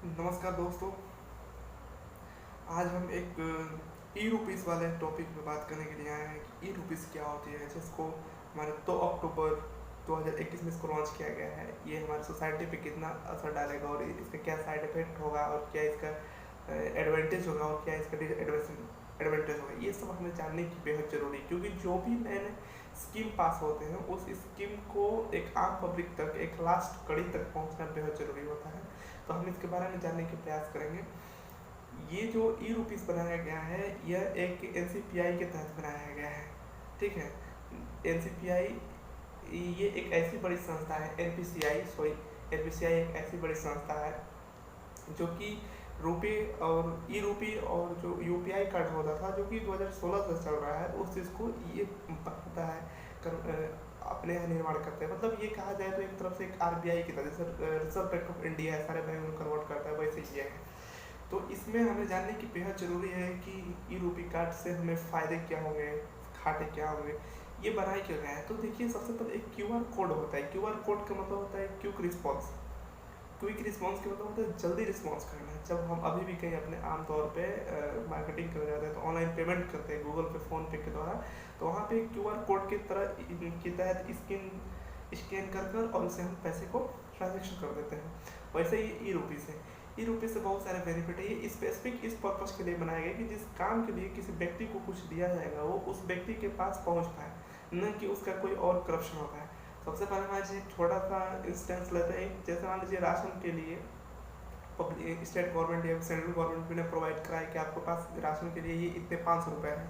नमस्कार दोस्तों। आज हम एक ई रुपीस वाले टॉपिक पे बात करने के लिए आए हैं कि ई रुपीस क्या होती है, जिसको हमारे 2 अक्टूबर 2021 में इसको लॉन्च किया गया है। ये हमारी सोसाइटी पे कितना असर डालेगा और इसका क्या साइड इफेक्ट होगा और क्या इसका एडवांटेज होगा और क्या इसका एडवांटेज होगा, ये सब हमें जानने की बेहद ज़रूरी है। क्योंकि जो भी नए नए स्कीम पास होते हैं उस स्कीम को एक आम पब्लिक तक, एक लास्ट कड़ी तक पहुंचना बेहद ज़रूरी होता है। तो हम इसके बारे में जानने के प्रयास करेंगे। ये जो ई रुपीस बनाया गया है, यह एक एनसीपीआई के तहत बनाया गया है। ठीक है, एनसीपीआई ये एक ऐसी बड़ी संस्था है, एनपीसीआई एक ऐसी बड़ी संस्था है जो कि रुपी और ई रुपी और जो यूपीआई कार्ड होता था, जो कि 2016 से चल रहा है, उस चीज़ को ये होता है अपने यहाँ निर्माण करते हैं। मतलब ये कहा जाए तो एक तरफ से एक आरबीआई की तरह, जैसे रिजर्व बैंक ऑफ इंडिया है, सारे बैंक में कन्वर्ट करता है, वैसे ये है। तो इसमें हमें जानने की बेहद ज़रूरी है कि ई रुपी कार्ड से हमें फ़ायदे क्या होंगे, घाटे क्या होंगे, ये बनाया क्यों गया है। तो देखिए, सबसे पहले एक क्यूआर कोड होता है। क्यूआर कोड का मतलब होता है क्विक रिस्पॉन्स। क्विक रिस्पॉन्स का मतलब होता है जल्दी रिस्पॉन्स करना। जब हम अभी भी कहीं अपने आम तौर पे मार्केटिंग करने जाते हैं तो ऑनलाइन पेमेंट करते हैं गूगल पे, फ़ोन पे के द्वारा, तो वहाँ पे क्यूआर कोड की तरह के तहत स्कैन कर कर और उससे हम पैसे को ट्रांजेक्शन कर देते हैं। वैसे ही ई रुपी से बहुत सारे बेनिफिट है। ये स्पेसिफिक इस पर्पज़ के लिए बनाया गया कि जिस काम के लिए किसी व्यक्ति को कुछ दिया जाएगा वो उस व्यक्ति के पास पहुंच पाए, न कि उसका कोई और करप्शन हो पाए। सबसे पहले मैं एक छोटा सा इंस्टेंस लेते हैं। जैसे मान लीजिए राशन के लिए स्टेट गवर्नमेंट या सेंट्रल गवर्नमेंट ने प्रोवाइड कराया कि आपके पास राशन के लिए ये इतने 500 रुपये हैं,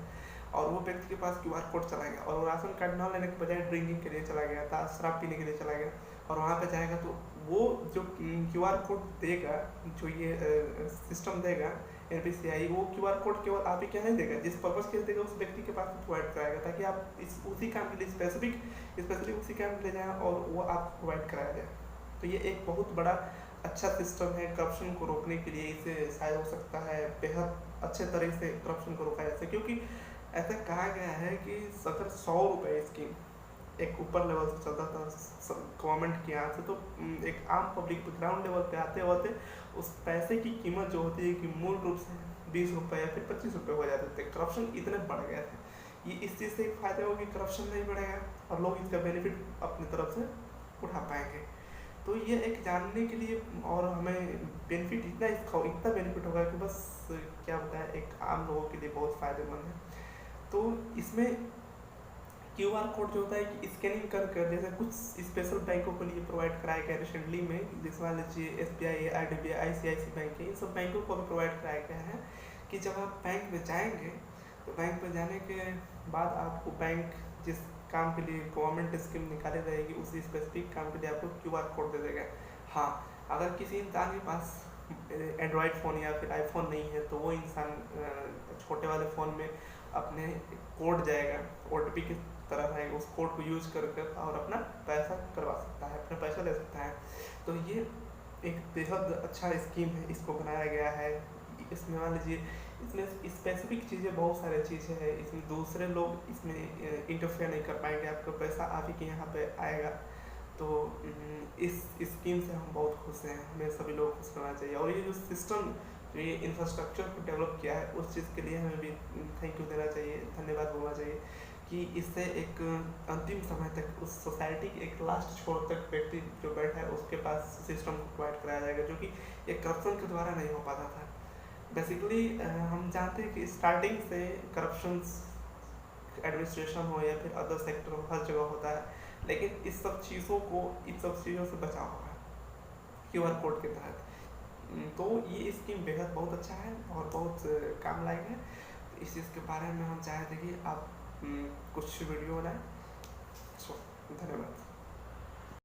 और वो व्यक्ति के पास क्यूआर कोड चला गया और वो राशन कार्ड ना लेने के बजाय ड्रिंकिंग के लिए चला गया था, शराब पीने के लिए चला गया, और वहाँ पे जाएगा तो वो जो क्यूआर कोड देगा, जो ये सिस्टम देगा एनपीसीआई, वो क्यूआर कोड केवल आप ही क्या नहीं देगा, जिस पर्पज़ के लिए देगा उस व्यक्ति के पास प्रोवाइड कराएगा, ताकि आप उसी काम के लिए स्पेसिफिक उसी काम के लिए जाएँ और वो आप प्रोवाइड कराया जाए। तो ये एक बहुत बड़ा अच्छा सिस्टम है। करप्शन को रोकने के लिए इसे शायद हो सकता है बेहद अच्छे तरीके से करप्शन को रोका जाए, क्योंकि ऐसा कहा गया है कि अगर 100 रुपये स्कीम एक ऊपर लेवल से चलता था गवर्नमेंट के यहाँ से, तो एक आम पब्लिक ग्राउंड लेवल पे आते होते उस पैसे की कीमत जो होती है कि मूल रूप से 20 रुपये या फिर 25 रुपये हो जाते थे। करप्शन इतने बढ़ गए थे। ये इस चीज़ से एक फ़ायदा होगा कि करप्शन नहीं बढ़ेगा और लोग इसका बेनिफिट अपनी तरफ से उठा पाएंगे। तो ये एक जानने के लिए, और हमें बेनिफिट इतना बेनिफिट होगा कि बस क्या बताएं, एक आम लोगों के लिए बहुत फ़ायदेमंद है। तो इसमें क्यूआर कोड जो होता है कि स्कैनिंग कर जैसे कुछ स्पेशल बैंकों के लिए प्रोवाइड कराया गया रिसेंटली में, जैसे मान लीजिए एसबीआई, आईडीबीआई, आईसीआईसी बैंक है, इन सब बैंकों को भी प्रोवाइड कराया गया है कि जब आप बैंक में जाएंगे तो बैंक में जाने के बाद आपको बैंक जिस काम के लिए गवर्नमेंट स्कीम निकाली रहेगी उसी स्पेसिफिक काम के लिए आपको क्यूआर कोड दे देगा। हाँ, अगर किसी इंसान के पास एंड्रॉयड फ़ोन या फिर आईफोन नहीं है तो वो इंसान छोटे वाले फ़ोन में अपने कोड जाएगा, ओटीपी की तरह रहेगा, उस कोड को यूज कर और अपना पैसा करवा सकता है, अपना पैसा ले सकता है। तो ये एक बेहद अच्छा स्कीम है, इसको बनाया गया है। इसमें मान लीजिए इसमें स्पेसिफिक चीज़ें, बहुत सारी चीज़ें हैं, इसमें दूसरे लोग इसमें इंटरफेयर नहीं कर पाएंगे, आपका पैसा आप ही के यहाँ पे आएगा। तो इस स्कीम से हम बहुत खुश हैं, हमें सभी लोग खुश रहना चाहिए। और ये जो सिस्टम, जो ये इंफ्रास्ट्रक्चर को डेवलप किया है, उस चीज़ के लिए हमें भी थैंक यू देना चाहिए, धन्यवाद बोलना चाहिए कि इससे एक अंतिम समय तक उस सोसाइटी के एक लास्ट छोर तक व्यक्ति जो बैठा है उसके पास सिस्टम को प्रोवाइड कराया जाएगा, जो कि एक करप्शन के द्वारा नहीं हो पाता था। बेसिकली हम जानते हैं कि स्टार्टिंग से करप्शन एडमिनिस्ट्रेशन हो या फिर अदर सेक्टर हो, हर जगह होता है, लेकिन इन सब चीज़ों से बचाव होगा क्यूआर कोड के तहत। तो ये स्कीम बेहद बहुत अच्छा है और बहुत काम लायक है। तो इस चीज़ के बारे में हम चाहते हैं कि आप कुछ वीडियो बनाएं। धन्यवाद।